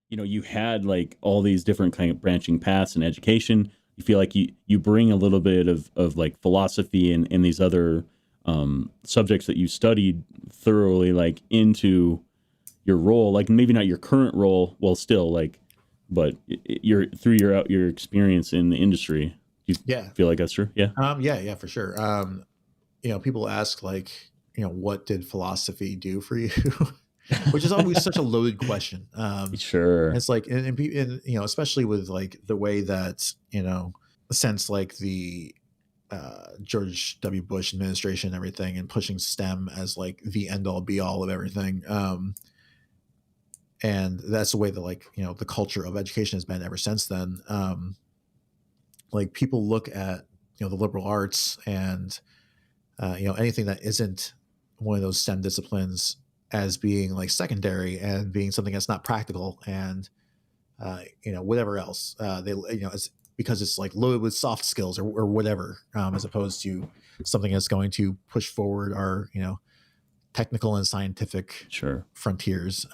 you had like all these different kind of branching paths in education. You feel like you bring a little bit of like philosophy and these other subjects that you studied thoroughly, like into your role, like maybe not your current role, well, still like, but your through your experience in the industry. Do you Yeah. feel like that's true? Yeah. Yeah, for sure. People ask like, what did philosophy do for you? Which is always such a loaded question. Sure. It's like, and especially with like the way that, since like the George W. Bush administration and everything, and pushing STEM as like the end all be all of everything. And that's the way that like, the culture of education has been ever since then. Like people look at, the liberal arts and, anything that isn't one of those STEM disciplines as being like secondary and being something that's not practical and, whatever else. It's because it's like loaded with soft skills or whatever, as opposed to something that's going to push forward our, technical and scientific Sure. frontiers,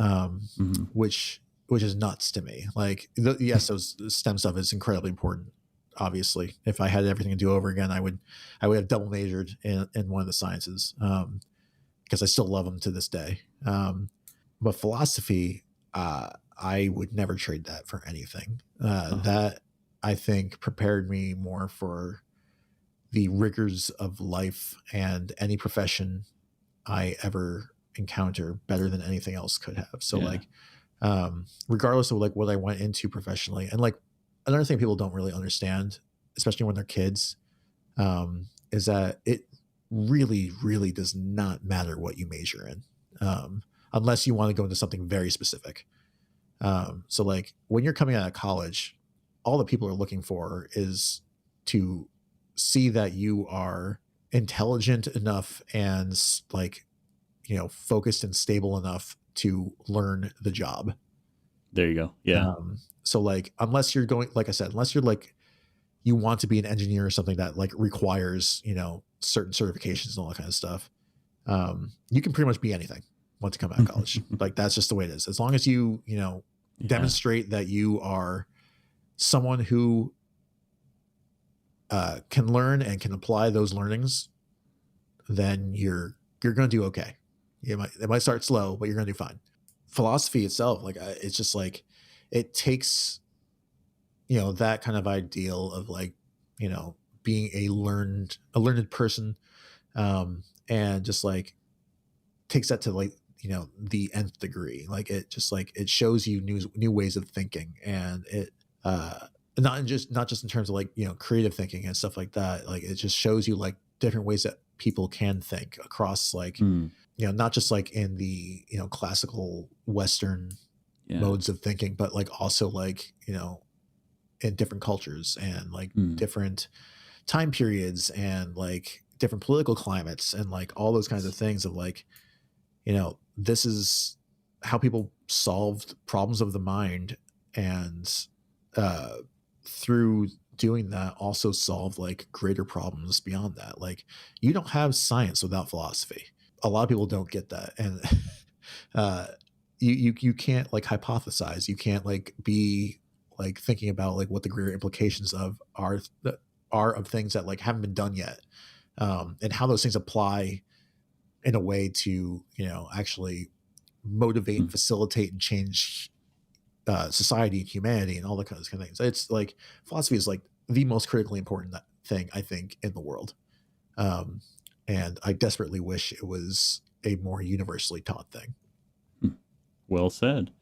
which is nuts to me. Like, yes, those STEM stuff is incredibly important. Obviously, if I had everything to do over again, I would have double majored in one of the sciences, because I still love them to this day. But philosophy, I would never trade that for anything. That I think prepared me more for the rigors of life and any profession I ever encounter better than anything else could have. So like, regardless of like what I went into professionally, and like another thing people don't really understand, especially when they're kids, is that it really, really does not matter what you major in, unless you want to go into something very specific. So like when you're coming out of college, all that people are looking for is to see that you are intelligent enough and like, focused and stable enough to learn the job. There you go. Yeah. So like, unless you're going, like I said, unless you're like, you want to be an engineer or something that like requires, certain certifications and all that kind of stuff. You can pretty much be anything once you come out of college. Like that's just the way it is. As long as you, demonstrate that you are someone who can learn and can apply those learnings, then you're going to do okay. It might start slow, but you're going to do fine. Philosophy itself, like it's just like it takes, that kind of ideal of like, being a learned person, and just like takes that to like, the nth degree. Like it just like it shows you new ways of thinking, and it not just in terms of like, creative thinking and stuff like that. Like it just shows you like different ways that people can think across like, not just like in the, classical Western modes of thinking, but like also like, in different cultures and like different time periods and like different political climates and like all those kinds of things of like, this is how people solved problems of the mind, and through doing that also solve like greater problems beyond that. Like you don't have science without philosophy. A lot of people don't get that. And you can't like hypothesize. You can't like be like thinking about like what the greater implications of are of things that like haven't been done yet, and how those things apply in a way to, actually motivate and facilitate and change society and humanity and all that kinds of things. It's like philosophy is like the most critically important thing I think in the world. And I desperately wish it was a more universally taught thing. Well said.